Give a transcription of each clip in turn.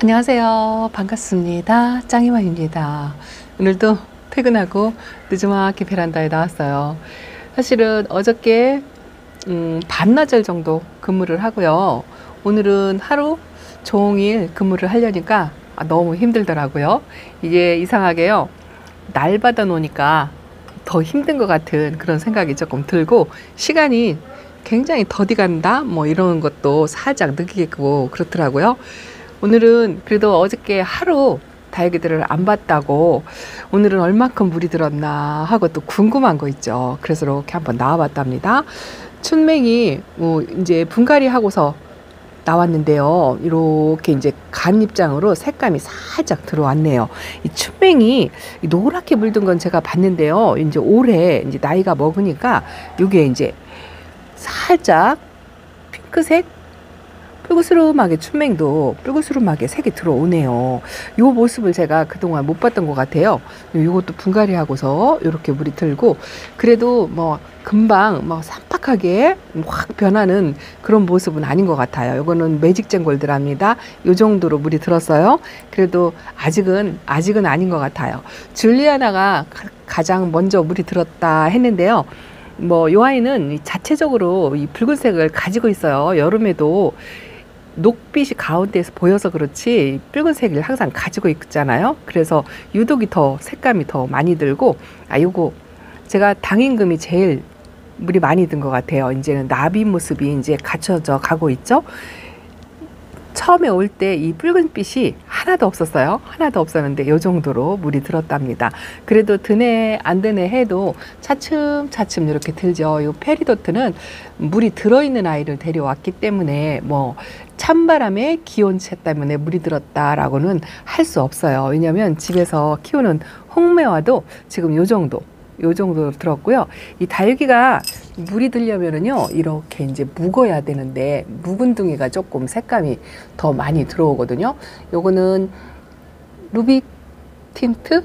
안녕하세요. 반갑습니다. 짱이맘입니다. 오늘도 퇴근하고 늦지막히 베란다에 나왔어요. 사실은 어저께 반나절 정도 근무를 하고요. 오늘은 하루 종일 근무를 하려니까 너무 힘들더라고요. 이게 이상하게요. 날 받아 놓으니까 더 힘든 것 같은 그런 생각이 조금 들고, 시간이 굉장히 더디 간다 뭐 이런 것도 살짝 느끼고 그렇더라고요. 오늘은 그래도 어저께 하루 다육이들을 안 봤다고 오늘은 얼마큼 물이 들었나 하고 또 궁금한 거 있죠. 그래서 이렇게 한번 나와봤답니다. 춘맹이 이제 분갈이 하고서 나왔는데요. 이렇게 이제 간 입장으로 색감이 살짝 들어왔네요. 이 춘맹이 노랗게 물든 건 제가 봤는데요. 이제 올해 이제 나이가 먹으니까 이게 이제 살짝 핑크색, 붉으스름하게 춘맹도 붉으스름하게 색이 들어오네요. 이 모습을 제가 그동안 못 봤던 것 같아요. 이것도 분갈이 하고서 이렇게 물이 들고, 그래도 뭐 금방 뭐 쌈박하게 확 변하는 그런 모습은 아닌 것 같아요. 이거는 매직쟁골드랍니다. 이 정도로 물이 들었어요. 그래도 아직은 아닌 것 같아요. 줄리아나가 가장 먼저 물이 들었다 했는데요. 뭐 이 아이는 자체적으로 이 붉은색을 가지고 있어요. 여름에도 녹빛이 가운데에서 보여서 그렇지 붉은색을 항상 가지고 있잖아요. 그래서 유독이 더 색감이 더 많이 들고, 요거 제가 당임금이 제일 물이 많이 든 것 같아요. 이제는 나비 모습이 이제 갖춰져 가고 있죠. 처음에 올 때 이 붉은빛이 하나도 없었어요. 하나도 없었는데 이 정도로 물이 들었답니다. 그래도 드네 안 드네 해도 차츰차츰 이렇게 들죠. 이 페리도트는 물이 들어있는 아이를 데려왔기 때문에 뭐 찬바람에 기온차 때문에 물이 들었다라고는 할 수 없어요. 왜냐하면 집에서 키우는 홍매화도 지금 요 정도 들었고요. 이 다육이가 물이 들려면은요, 이렇게 이제 묵어야 되는데, 묵은 둥이가 조금 색감이 더 많이 들어오거든요. 요거는 루비 틴트?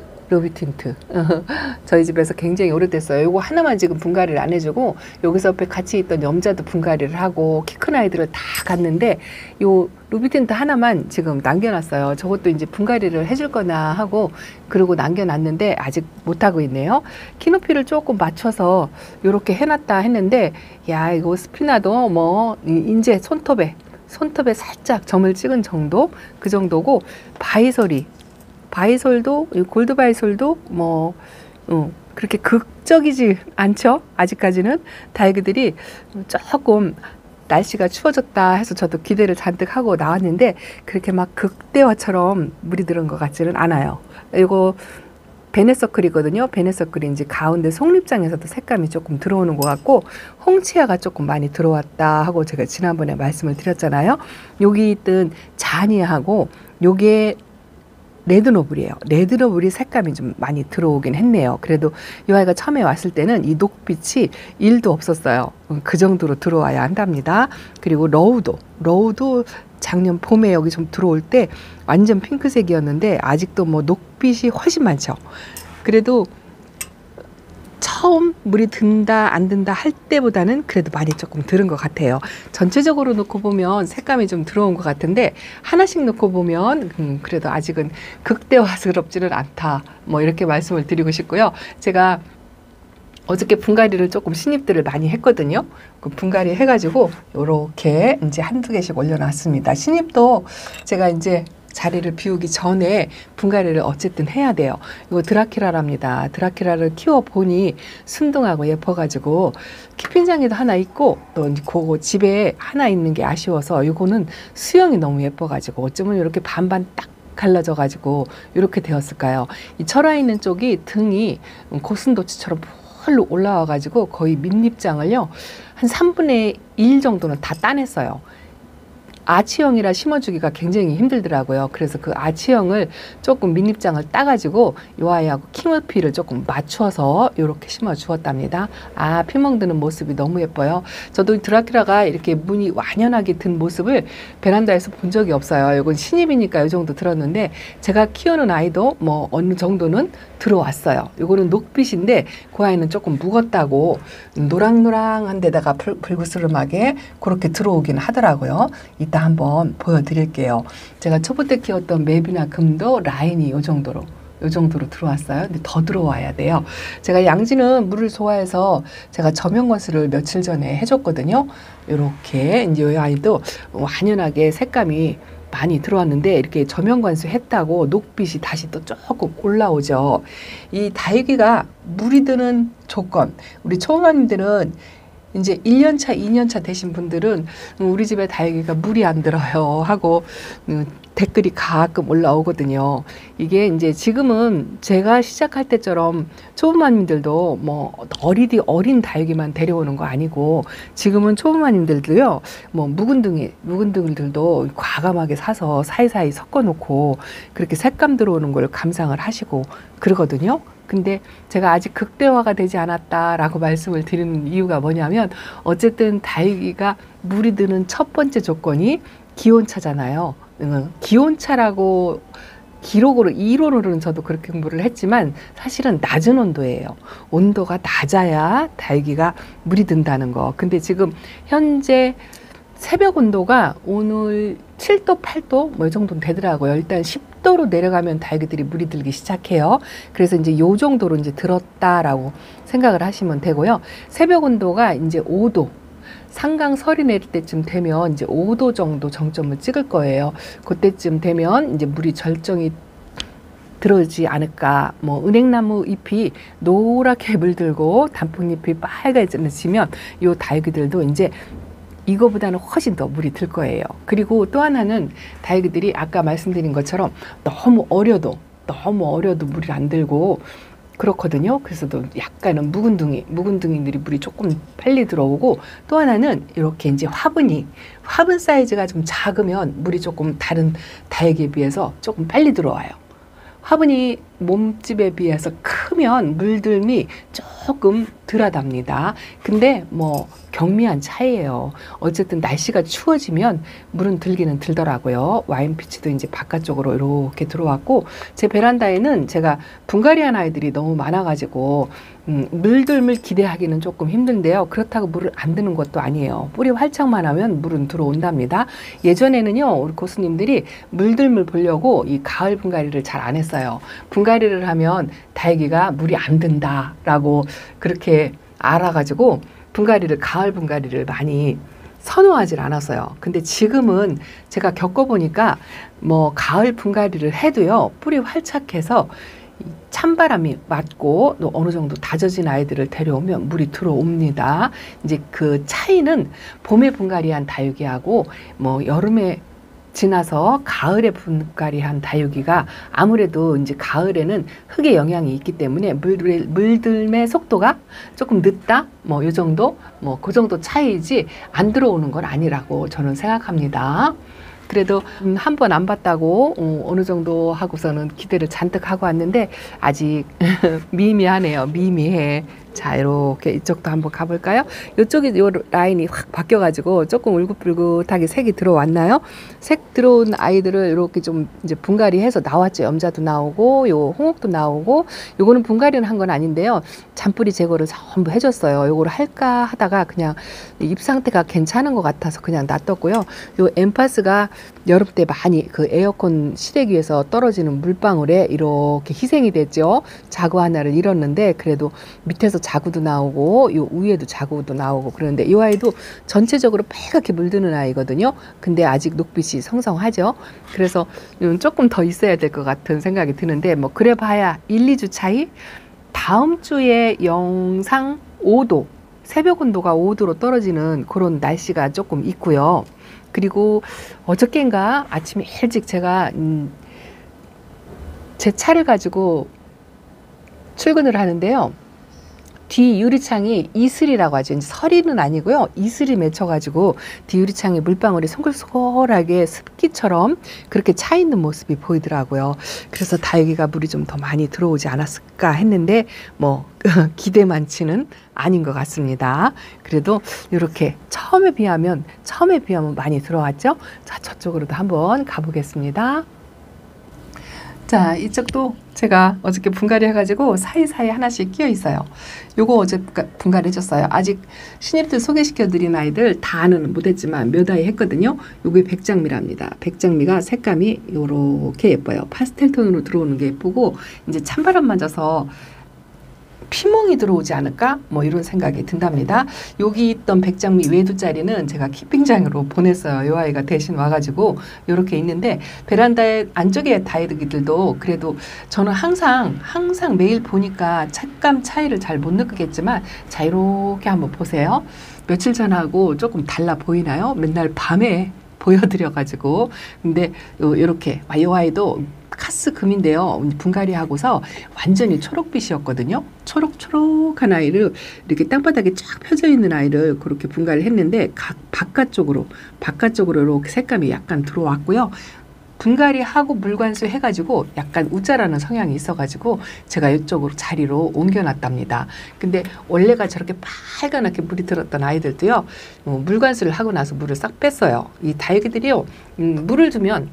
저희 집에서 굉장히 오래됐어요. 요거 하나만 지금 분갈이를 안 해주고, 여기서 옆에 같이 있던 염자도 분갈이를 하고, 키 큰 아이들을 다 갔는데, 요 루비 틴트 하나만 지금 남겨놨어요. 저것도 이제 분갈이를 해줄 거나 하고, 그러고 남겨놨는데, 아직 못하고 있네요. 키높이를 조금 맞춰서 요렇게 해놨다 했는데, 야, 이거 스피나도 뭐, 이제 손톱에 살짝 점을 찍은 정도? 그 정도고, 바이솔도 골드 바이솔도 뭐 그렇게 극적이지 않죠. 아직까지는 다육이들이 조금 날씨가 추워졌다 해서 저도 기대를 잔뜩 하고 나왔는데, 그렇게 막 극대화처럼 물이 들은 것 같지는 않아요. 이거 베네서클이거든요. 베네서클이 이제 가운데 속립장에서도 색감이 조금 들어오는 것 같고, 홍치아가 조금 많이 들어왔다 하고 제가 지난번에 말씀을 드렸잖아요. 여기 있던 자니아하고 요게 레드노블이에요. 레드노블이 색감이 좀 많이 들어오긴 했네요. 그래도 이 아이가 처음에 왔을 때는 이 녹빛이 1도 없었어요. 그 정도로 들어와야 한답니다. 그리고 러우도 작년 봄에 여기 좀 들어올 때 완전 핑크색이었는데 아직도 뭐 녹빛이 훨씬 많죠. 그래도 처음 물이 든다 안 든다 할 때보다는 그래도 많이 조금 들은 것 같아요. 전체적으로 놓고 보면 색감이 좀 들어온 것 같은데, 하나씩 놓고 보면 그래도 아직은 극대화스럽지는 않다, 뭐 이렇게 말씀을 드리고 싶고요. 제가 어저께 분갈이를 조금 신입들을 많이 했거든요. 그 분갈이 해가지고 요렇게 이제 한두 개씩 올려놨습니다. 신입도 제가 이제 자리를 비우기 전에 분갈이를 어쨌든 해야 돼요. 이거 드라큘라랍니다. 드라큘라를 키워보니 순둥하고 예뻐가지고 키핀장에도 하나 있고, 또 그거 집에 하나 있는 게 아쉬워서 이거는 수영이 너무 예뻐가지고 어쩌면 이렇게 반반 딱 갈라져가지고 이렇게 되었을까요? 이 철화 있는 쪽이 등이 고슴도치처럼 펄로 올라와가지고 거의 밑잎장을요 한 3분의 1 정도는 다 따냈어요. 아치형이라 심어주기가 굉장히 힘들더라고요. 그래서 그 아치형을 조금 밑잎장을 따가지고 이 아이하고 키높이를 조금 맞춰서 이렇게 심어 주었답니다. 피멍 드는 모습이 너무 예뻐요. 저도 드라큘라가 이렇게 무늬 완연하게 든 모습을 베란다에서 본 적이 없어요. 이건 신입이니까 이 정도 들었는데, 제가 키우는 아이도 뭐 어느 정도는 들어왔어요. 이거는 녹빛인데 그 아이는 조금 묵었다고 노랑노랑한 데다가 붉으스름하게 그렇게 들어오긴 하더라고요. 이따 제가 한번 보여드릴게요. 제가 초보 때 키웠던 맵이나 금도 라인이 요 정도로 들어왔어요. 근데 더 들어와야 돼요. 제가 양지는 물을 좋아해서 제가 저명건수를 며칠 전에 해줬거든요. 이렇게 이제 이 아이도 완연하게 색감이 많이 들어왔는데 이렇게 저명관수 했다고 녹빛이 다시 또 조금 올라오죠. 이 다육이가 물이 드는 조건, 우리 초보맘님들은 이제 1년차, 2년차 되신 분들은 우리 집에 다육이가 물이 안 들어요 하고 댓글이 가끔 올라오거든요. 이게 이제 지금은 제가 시작할 때처럼 초보마님들도 뭐 어린 다육이만 데려오는 거 아니고 지금은 초보마님들도요, 뭐 묵은둥이들도 과감하게 사서 사이사이 섞어 놓고 그렇게 색감 들어오는 걸 감상을 하시고 그러거든요. 근데 제가 아직 극대화가 되지 않았다라고 말씀을 드리는 이유가 뭐냐면 어쨌든 다육이가 물이 드는 첫 번째 조건이 기온차잖아요. 기온차라고 기록으로 이론으로는 저도 그렇게 공부를 했지만 사실은 낮은 온도예요. 온도가 낮아야 다육이가 물이 든다는 거. 근데 지금 현재 새벽 온도가 오늘 7도, 8도 뭐 이 정도는 되더라고요. 일단 10도로 내려가면 다육이들이 물이 들기 시작해요. 그래서 이제 요 정도로 이제 들었다라고 생각을 하시면 되고요. 새벽 온도가 이제 5도, 상강설이 내릴 때쯤 되면 이제 5도 정도 정점을 찍을 거예요. 그때쯤 되면 이제 물이 절정이 들어오지 않을까. 뭐 은행나무 잎이 노랗게 물들고 단풍잎이 빨개지면 요 다육이들도 이제 이거보다는 훨씬 더 물이 들 거예요. 그리고 또 하나는 다육이들이 아까 말씀드린 것처럼 너무 어려도 물이 안 들고 그렇거든요. 그래서 또 약간은 묵은둥이들이 물이 조금 빨리 들어오고 또 하나는 이렇게 이제 화분 사이즈가 좀 작으면 물이 조금 다른 다육이에 비해서 조금 빨리 들어와요. 화분이 몸집에 비해서 크면 물들미 조금 덜하답니다. 근데 뭐 경미한 차이예요. 어쨌든 날씨가 추워지면 물은 들기는 들더라고요. 와인피치도 이제 바깥쪽으로 이렇게 들어왔고 제 베란다에는 제가 분갈이한 아이들이 너무 많아가지고 물들물 기대하기는 조금 힘든데요. 그렇다고 물을 안 드는 것도 아니에요. 뿌리 활착만 하면 물은 들어온답니다. 예전에는요, 우리 고수님들이 물들물 보려고 이 가을 분갈이를 잘 안 했어요. 분갈이를 하면 다육이가 물이 안 든다라고 그렇게 알아가지고 가을 분갈이를 많이 선호하질 않았어요. 근데 지금은 제가 겪어보니까 뭐 가을 분갈이를 해도요, 뿌리 활착해서 찬바람이 맞고 또 어느 정도 다져진 아이들을 데려오면 물이 들어옵니다. 이제 그 차이는 봄에 분갈이한 다육이하고 뭐 여름에 지나서 가을에 분갈이한 다육이가 아무래도 이제 가을에는 흙의 영향이 있기 때문에 물들매 속도가 조금 늦다 뭐 요 정도 뭐 그 정도 차이지 안 들어오는 건 아니라고 저는 생각합니다. 그래도 한 번 안 봤다고 어느 정도 하고서는 기대를 잔뜩 하고 왔는데 아직 미미하네요. 미미해. 자, 이렇게 이쪽도 한번 가볼까요? 이쪽이 요 라인이 확 바뀌어가지고 조금 울긋불긋하게 색이 들어왔나요? 색 들어온 아이들을 이렇게 좀 이제 분갈이해서 나왔죠. 염자도 나오고, 요 홍옥도 나오고, 요거는 분갈이는 한 건 아닌데요. 잔뿌리 제거를 전부 해줬어요. 요거를 할까 하다가 그냥 잎 상태가 괜찮은 것 같아서 그냥 놔뒀고요. 요 엠파스가 여름 때 많이 그 에어컨 실외기에서 떨어지는 물방울에 이렇게 희생이 됐죠. 자구 하나를 잃었는데 그래도 밑에서 자구도 나오고 요 위에도 자구도 나오고 그러는데 이 아이도 전체적으로 빨갛게 물드는 아이거든요. 근데 아직 녹빛이 성성하죠. 그래서 조금 더 있어야 될 것 같은 생각이 드는데 뭐 그래 봐야 1, 2주 차이. 다음 주에 영상 5도 새벽 온도가 5도로 떨어지는 그런 날씨가 조금 있고요. 그리고 어저께인가 아침에 일찍 제가 제 차를 가지고 출근을 하는데요. 뒤 유리창이 이슬이라고 하죠. 이제 서리는 아니고요. 이슬이 맺혀가지고 뒤 유리창에 물방울이 송글송글하게 습기처럼 그렇게 차 있는 모습이 보이더라고요. 그래서 다육이가 물이 좀 더 많이 들어오지 않았을까 했는데 뭐 기대만치는 아닌 것 같습니다. 그래도 이렇게 처음에 비하면 많이 들어왔죠. 자, 저쪽으로도 한번 가보겠습니다. 자, 이쪽도 제가 어저께 분갈이 해가지고 사이사이 하나씩 끼어 있어요. 요거 어제 분갈이 해줬어요. 아직 신입들 소개시켜드린 아이들 다는 못했지만 몇 아이 했거든요. 요게 백장미랍니다. 백장미가 색감이 요렇게 예뻐요. 파스텔 톤으로 들어오는 게 예쁘고, 이제 찬바람 맞아서 피멍이 들어오지 않을까? 뭐 이런 생각이 든답니다. 여기 있던 백장미 외두짜리는 제가 키핑장으로 보냈어요. 요 아이가 대신 와가지고 요렇게 있는데, 베란다에 안쪽에 다이드기들도 그래도 저는 항상 매일 보니까 색감 차이를 잘 못 느끼겠지만, 자, 이렇게 한번 보세요. 며칠 전하고 조금 달라 보이나요? 맨날 밤에 보여드려가지고. 근데 요렇게 요 아이도 카스 금인데요. 분갈이 하고서 완전히 초록빛이었거든요. 초록초록한 아이를 이렇게 땅바닥에 쫙 펴져 있는 아이를 그렇게 분갈이를 했는데, 바깥쪽으로 이렇게 색감이 약간 들어왔고요. 분갈이 하고 물관수 해가지고 약간 우짜라는 성향이 있어가지고 제가 이쪽으로 자리로 옮겨놨답니다. 근데 원래가 저렇게 빨간하게 물이 들었던 아이들도요, 물관수를 하고 나서 물을 싹 뺐어요. 이 다육이들이요, 물을 주면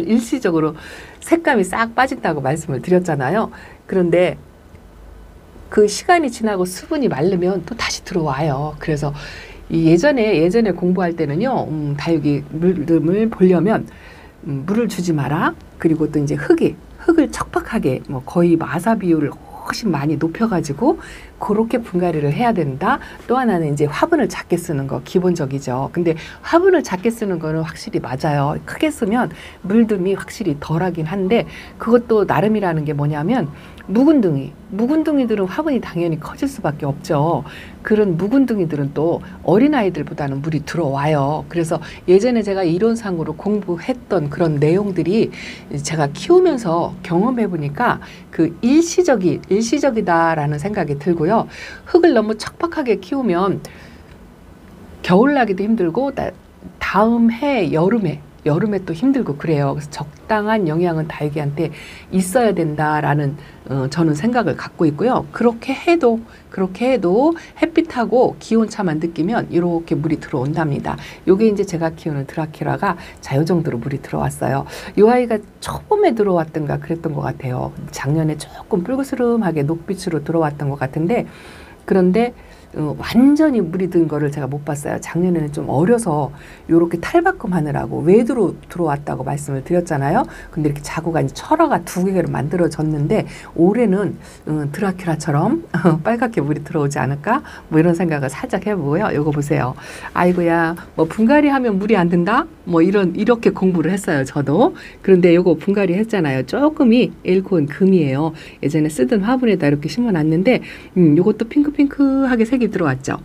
일시적으로 색감이 싹 빠진다고 말씀을 드렸잖아요. 그런데 그 시간이 지나고 수분이 마르면 또 다시 들어와요. 그래서 예전에 공부할 때는요, 다육이 물을 보려면 물을 주지 마라. 그리고 또 이제 흙을 척박하게, 뭐 거의 마사 비율을 훨씬 많이 높여가지고 그렇게 분갈이를 해야 된다. 또 하나는 이제 화분을 작게 쓰는 거 기본적이죠. 근데 화분을 작게 쓰는 거는 확실히 맞아요. 크게 쓰면 물듬이 확실히 덜하긴 한데, 그것도 나름이라는 게 뭐냐면, 묵은둥이들은 화분이 당연히 커질 수밖에 없죠. 그런 묵은둥이들은 또 어린아이들보다는 물이 들어와요. 그래서 예전에 제가 이론상으로 공부했던 그런 내용들이 제가 키우면서 경험해 보니까 그 일시적이다라는 생각이 들고요. 흙을 너무 척박하게 키우면 겨울나기도 힘들고 다음 해 여름에 또 힘들고 그래요. 그래서 적당한 영양은 다육이한테 있어야 된다라는 저는 생각을 갖고 있고요. 그렇게 해도 햇빛하고 기온차만 느끼면 이렇게 물이 들어온답니다. 요게 이제 제가 키우는 드라큘라가 자, 요 정도로 물이 들어왔어요. 요 아이가 처음에 들어왔던가 그랬던 것 같아요. 작년에 조금 붉으스름하게 녹빛으로 들어왔던 것 같은데, 그런데 완전히 물이 든 거를 제가 못 봤어요. 작년에는 좀 어려서 요렇게 탈바꿈 하느라고 외두로 들어왔다고 말씀을 드렸잖아요. 근데 이렇게 자구가 이제 철화가 2개로 만들어졌는데, 올해는 드라큘라처럼 빨갛게 물이 들어오지 않을까? 뭐 이런 생각을 살짝 해보고요. 요거 보세요. 아이고야, 뭐 분갈이 하면 물이 안 든다? 뭐 이렇게 공부를 했어요, 저도. 그런데 요거 분갈이 했잖아요. 조금이 엘코온 금이에요. 예전에 쓰던 화분에다 이렇게 심어놨는데, 요것도 핑크핑크하게 색이 들어왔죠.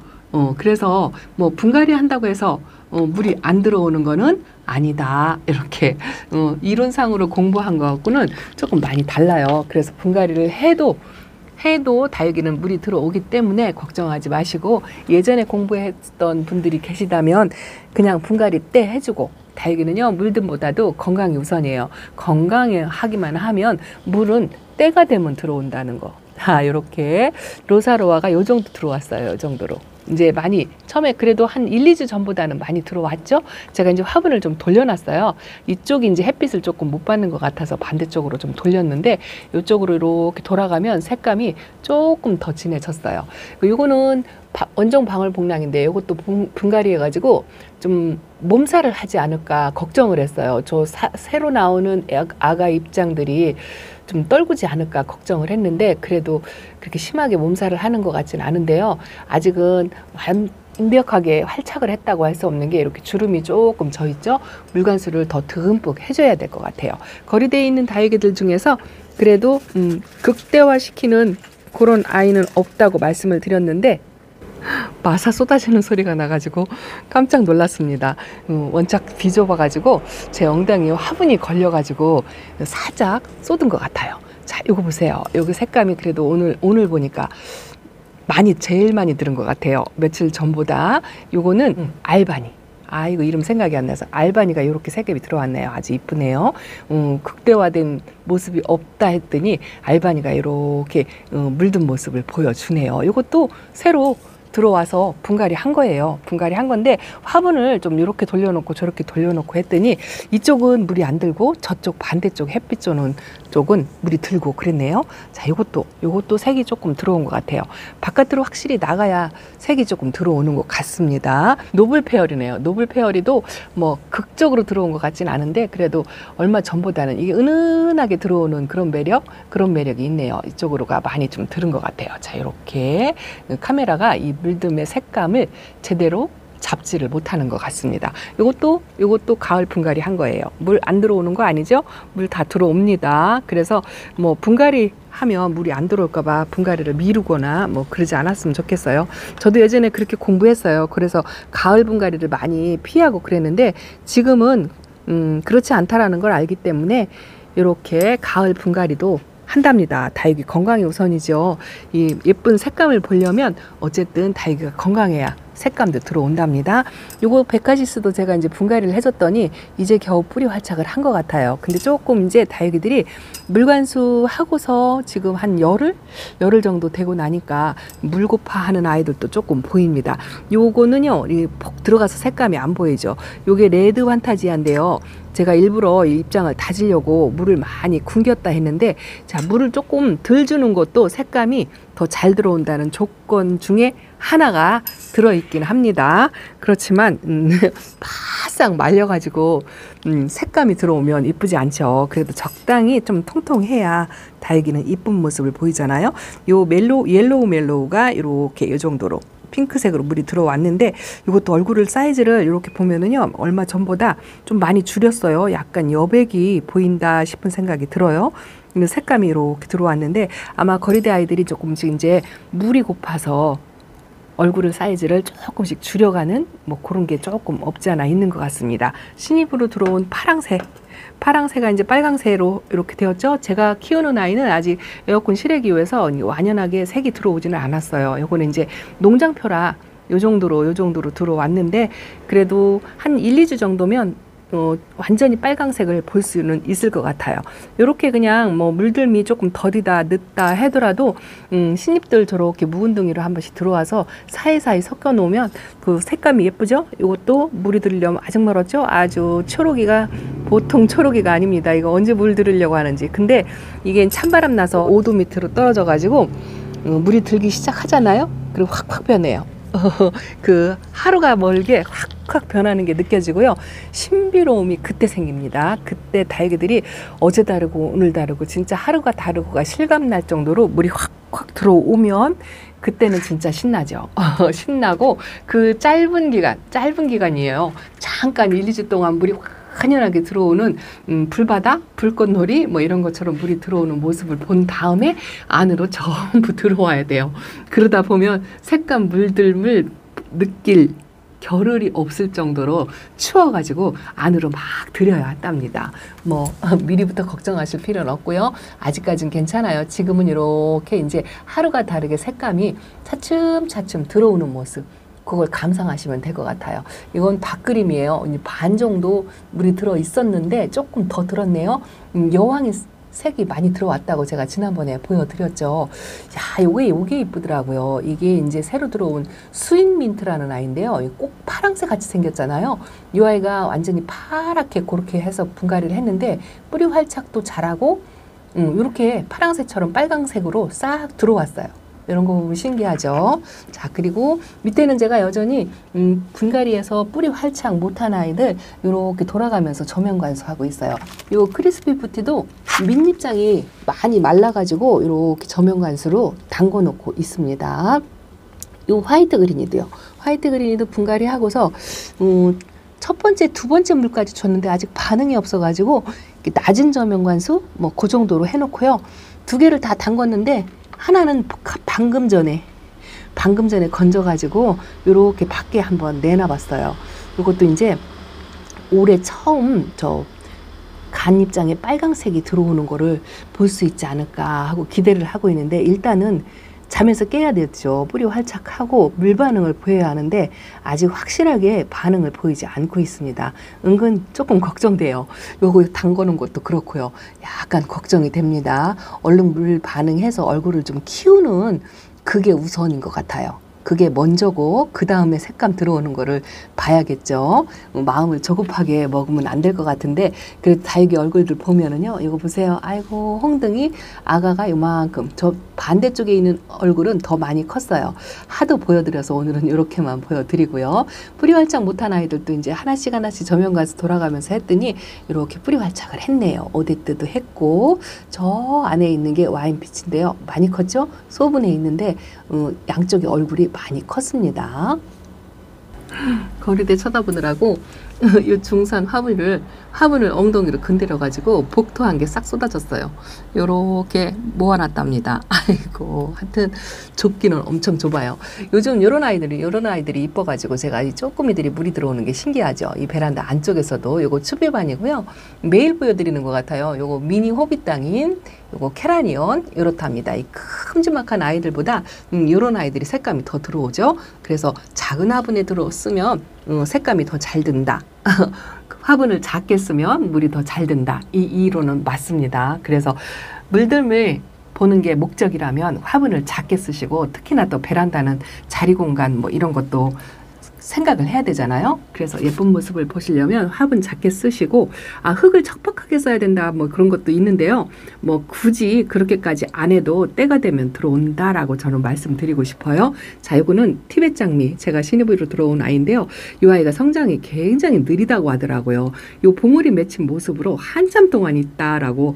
그래서 뭐 분갈이 한다고 해서 물이 안 들어오는 거는 아니다. 이렇게 이론상으로 공부한 거하고는 조금 많이 달라요. 그래서 분갈이를 해도 다육이는 물이 들어오기 때문에 걱정하지 마시고, 예전에 공부했던 분들이 계시다면 그냥 분갈이 때 해주고, 다육이는요, 물듬보다도 건강이 우선이에요. 건강하기만 하면 물은 때가 되면 들어온다는 거. 요렇게 로사로아가 요 정도 들어왔어요. 요 정도로. 이제 많이 처음에 그래도 한 1, 2주 전보다는 많이 들어왔죠. 제가 이제 화분을 좀 돌려놨어요. 이쪽이 이제 햇빛을 조금 못 받는 것 같아서 반대쪽으로 좀 돌렸는데, 이쪽으로 이렇게 돌아가면 색감이 조금 더 진해졌어요. 요거는 원종 방울복랑인데, 이것도 분갈이 해가지고 좀 몸살을 하지 않을까 걱정을 했어요. 저 새로 나오는 아가 입장들이 좀 떨구지 않을까 걱정을 했는데, 그래도 그렇게 심하게 몸살을 하는 것 같지는 않은데요. 아직은 완벽하게 활착을 했다고 할 수 없는 게, 이렇게 주름이 조금 져 있죠. 물관수를 더 듬뿍 해줘야 될 것 같아요. 거리대에 있는 다육이들 중에서 그래도 극대화시키는 그런 아이는 없다고 말씀을 드렸는데, 마사 쏟아지는 소리가 나가지고 깜짝 놀랐습니다. 원짝 비좁아가지고 제 엉덩이에 화분이 걸려가지고 살짝 쏟은 것 같아요. 자, 요거 보세요. 여기 색감이 그래도 오늘 보니까 제일 많이 들은 것 같아요. 며칠 전보다. 요거는 알바니. 이거 이름 생각이 안 나서 알바니가 이렇게 색감이 들어왔네요. 아주 이쁘네요. 극대화된 모습이 없다 했더니 알바니가 이렇게 물든 모습을 보여주네요. 이것도 새로 들어와서 분갈이 한 거예요. 분갈이 한 건데 화분을 좀 이렇게 돌려놓고 저렇게 돌려놓고 했더니 이쪽은 물이 안 들고 저쪽 반대쪽 햇빛 쏘는 쪽은 물이 들고 그랬네요. 자, 요것도 색이 조금 들어온 것 같아요. 바깥으로 확실히 나가야 색이 조금 들어오는 것 같습니다. 노블 페어리네요. 노블 페어리도 뭐 극적으로 들어온 것 같진 않은데 그래도 얼마 전보다는 이게 은은하게 들어오는 그런 매력이 있네요. 이쪽으로가 많이 좀 들은 것 같아요. 자, 이렇게 카메라가 이 물듬의 색감을 제대로 잡지를 못하는 것 같습니다. 이것도 가을 분갈이 한 거예요. 물 안 들어오는 거 아니죠? 물 다 들어옵니다. 그래서 뭐 분갈이 하면 물이 안 들어올까 봐 분갈이를 미루거나 뭐 그러지 않았으면 좋겠어요. 저도 예전에 그렇게 공부했어요. 그래서 가을 분갈이를 많이 피하고 그랬는데 지금은 그렇지 않다라는 걸 알기 때문에 이렇게 가을 분갈이도 한답니다. 다육이 건강이 우선이죠. 이 예쁜 색감을 보려면 어쨌든 다육이가 건강해야 색감도 들어온답니다. 요거 백화시스도 제가 이제 분갈이를 해줬더니 이제 겨우 뿌리 활착을 한 것 같아요. 근데 조금 이제 다육이들이 물관수 하고서 지금 한 열흘 정도 되고 나니까 물고파하는 아이들도 조금 보입니다. 요거는요, 폭 들어가서 색감이 안 보이죠. 요게 레드 환타지아인데요. 제가 일부러 입장을 다지려고 물을 많이 굶겼다 했는데, 자, 물을 조금 덜 주는 것도 색감이 더 잘 들어온다는 조건 중에 하나가 들어있긴 합니다. 그렇지만 바싹 말려가지고 색감이 들어오면 이쁘지 않죠. 그래도 적당히 좀 통통해야 다육이는 이쁜 모습을 보이잖아요. 요 옐로우 멜로우가 이렇게 이 정도로 핑크색으로 물이 들어왔는데 이것도 얼굴을 사이즈를 이렇게 보면은요, 얼마 전보다 좀 많이 줄였어요. 약간 여백이 보인다 싶은 생각이 들어요. 근데 색감이 이렇게 들어왔는데 아마 거리대 아이들이 조금씩 이제 물이 고파서 얼굴을 사이즈를 조금씩 줄여가는 뭐 그런 게 조금 없지 않아 있는 것 같습니다. 신입으로 들어온 파랑새가 이제 빨강새로 이렇게 되었죠. 제가 키우는 아이는 아직 에어컨 실외기후에서 완연하게 색이 들어오지는 않았어요. 요거는 이제 농장표라 요 정도로 들어왔는데 그래도 한 1, 2주 정도면 완전히 빨강색을 볼 수는 있을 것 같아요. 이렇게 그냥 뭐 물들미 조금 더디다 늦다 하더라도 신입들 저렇게 묵은둥이로 한 번씩 들어와서 사이사이 섞어 놓으면 그 색감이 예쁘죠? 이것도 물이 들으려면 아직 멀었죠? 아주 초록이가 보통 초록이가 아닙니다. 이거 언제 물 들으려고 하는지. 근데 이게 찬바람 나서 5도 밑으로 떨어져 가지고 물이 들기 시작하잖아요. 그리고 확 변해요. 그 하루가 멀게 확 변하는 게 느껴지고요. 신비로움이 그때 생깁니다. 그때 다육이들이 어제 다르고 오늘 다르고 진짜 하루가 다르고가 실감날 정도로 물이 확 들어오면 그때는 진짜 신나죠. 신나고 그 짧은 기간이에요. 잠깐 1, 2주 동안 물이 환연하게 들어오는 불바다, 불꽃놀이 뭐 이런 것처럼 물이 들어오는 모습을 본 다음에 안으로 전부 들어와야 돼요. 그러다 보면 색감 물들물 느낄 겨를이 없을 정도로 추워가지고 안으로 막 들여야 한답니다. 뭐 미리부터 걱정하실 필요는 없고요. 아직까지는 괜찮아요. 지금은 이렇게 이제 하루가 다르게 색감이 차츰차츰 들어오는 모습, 그걸 감상하시면 될 것 같아요. 이건 밭그림이에요. 반 정도 물이 들어 있었는데 조금 더 들었네요. 여왕이 색이 많이 들어왔다고 제가 지난번에 보여드렸죠. 야, 요게 이쁘더라고요. 이게 이제 새로 들어온 스윗민트라는 아이인데요. 꼭 파랑색 같이 생겼잖아요. 이 아이가 완전히 파랗게 그렇게 해서 분갈이를 했는데 뿌리 활착도 잘하고 이렇게 파랑색처럼 빨강색으로 싹 들어왔어요. 이런 거 보면 신기하죠. 자, 그리고 밑에는 제가 여전히 분갈이에서 뿌리 활착 못한 아이들 이렇게 돌아가면서 저면 관수하고 있어요. 이 크리스피 푸티도 밑잎장이 많이 말라가지고 이렇게 저면 관수로 담궈 놓고 있습니다. 이 화이트 그린이도요. 화이트 그린이도 분갈이 하고서 첫 번째, 두 번째 물까지 줬는데 아직 반응이 없어가지고 낮은 저면 관수 뭐 그 정도로 해놓고요. 두 개를 다 담궜는데 하나는 방금 전에 건져가지고 요렇게 밖에 한번 내놔봤어요. 요것도 이제 올해 처음 저 간잎장에 빨강색이 들어오는 거를 볼 수 있지 않을까 하고 기대를 하고 있는데 일단은 잠에서 깨야 되죠. 뿌리 활착하고 물 반응을 보여야 하는데 아직 확실하게 반응을 보이지 않고 있습니다. 은근 조금 걱정돼요. 요거 담그는 것도 그렇고요. 약간 걱정이 됩니다. 얼른 물 반응해서 얼굴을 좀 키우는 그게 우선인 것 같아요. 그게 먼저고 그 다음에 색감 들어오는 거를 봐야겠죠. 마음을 조급하게 먹으면 안 될 것 같은데 그래도 다육이 얼굴들 보면은요. 이거 보세요. 아이고 홍등이 아가가 요만큼 저 반대쪽에 있는 얼굴은 더 많이 컸어요. 하도 보여드려서 오늘은 이렇게만 보여드리고요. 뿌리 활짝 못한 아이들도 이제 하나씩 하나씩 저면 가서 돌아가면서 했더니 이렇게 뿌리 활착을 했네요. 오데뜨도 했고 저 안에 있는 게 와인빛인데요. 많이 컸죠? 소분에 있는데 양쪽의 얼굴이 많이 컸습니다. 거리대 쳐다보느라고 이 중산 화분을 엉덩이로 건드려 가지고 복토 한 개 싹 쏟아졌어요. 요렇게 모아놨답니다. 아이고 하여튼 좁기는 엄청 좁아요. 요즘 요런 아이들이 이뻐가지고 제가 이 쪼꼬미들이 물이 들어오는 게 신기하죠. 이 베란다 안쪽에서도 요거 추비반이고요. 매일 보여드리는 것 같아요. 요거 미니 호빗땅인 요거 캐라니온 요렇답니다. 이 큼지막한 아이들보다 요런 아이들이 색감이 더 들어오죠. 그래서 작은 화분에 쓰면 색감이 더 잘 든다. 화분을 작게 쓰면 물이 더 잘 든다. 이 이론은 맞습니다. 그래서 물들을 보는 게 목적이라면 화분을 작게 쓰시고 특히나 또 베란다는 자리 공간 뭐 이런 것도 생각을 해야 되잖아요. 그래서 예쁜 모습을 보시려면 화분 작게 쓰시고 흙을 척박하게 써야 된다 뭐 그런 것도 있는데요. 뭐 굳이 그렇게까지 안 해도 때가 되면 들어온다라고 저는 말씀드리고 싶어요. 자, 이거는 티벳 장미 제가 신입으로 들어온 아이인데요. 이 아이가 성장이 굉장히 느리다고 하더라고요. 요 봉우리 맺힌 모습으로 한참 동안 있다라고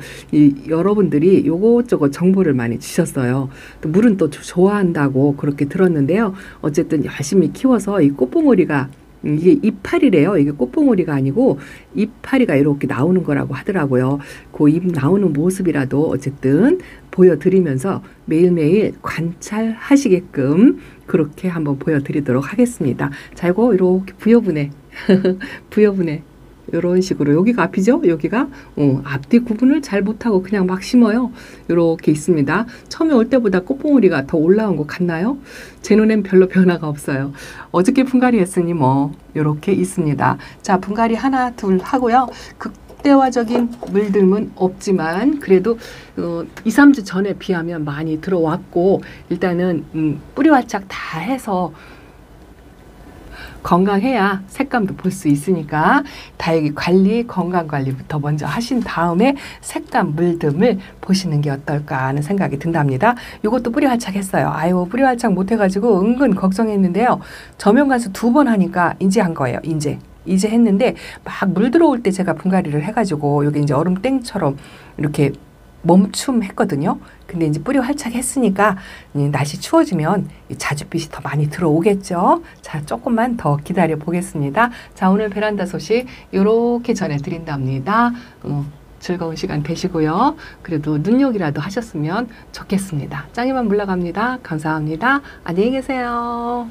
여러분들이 요것저것 정보를 많이 주셨어요. 또 물은 또 좋아한다고 그렇게 들었는데요. 어쨌든 열심히 키워서 이 꽃봉오리가 이게 이파리래요. 이게 꽃봉오리가 아니고 이파리가 이렇게 나오는 거라고 하더라고요. 그 잎 나오는 모습이라도 어쨌든 보여드리면서 매일매일 관찰하시게끔 그렇게 한번 보여드리도록 하겠습니다. 자, 이거 이렇게 부여분해 부여분해 이런 식으로 여기가 앞이죠. 여기가 앞뒤 구분을 잘 못하고 그냥 막 심어요. 이렇게 있습니다. 처음에 올 때보다 꽃봉오리가 더 올라온 것 같나요? 제 눈엔 별로 변화가 없어요. 어저께 분갈이 했으니 뭐 이렇게 있습니다. 자, 분갈이 하나 둘 하고요. 극대화적인 물들은 없지만 그래도 2, 3주 전에 비하면 많이 들어왔고 일단은 뿌리 활착 다 해서 건강해야 색감도 볼 수 있으니까 다육이 관리, 건강 관리부터 먼저 하신 다음에 색감, 물듬을 보시는 게 어떨까 하는 생각이 든답니다. 이것도 뿌리 활착했어요. 아유, 뿌리 활착 못해가지고 은근 걱정했는데요. 저면 가서 2번 하니까 이제 한 거예요. 이제 했는데 막 물 들어올 때 제가 분갈이를 해가지고 여기 이제 얼음땡처럼 이렇게 멈춤했거든요. 근데 이제 뿌리 활착했으니까 날씨 추워지면 자줏빛이 더 많이 들어오겠죠. 자, 조금만 더 기다려 보겠습니다. 자, 오늘 베란다 소식 이렇게 전해드린답니다. 즐거운 시간 되시고요. 그래도 눈요기라도 하셨으면 좋겠습니다. 짱이만 물러갑니다. 감사합니다. 안녕히 계세요.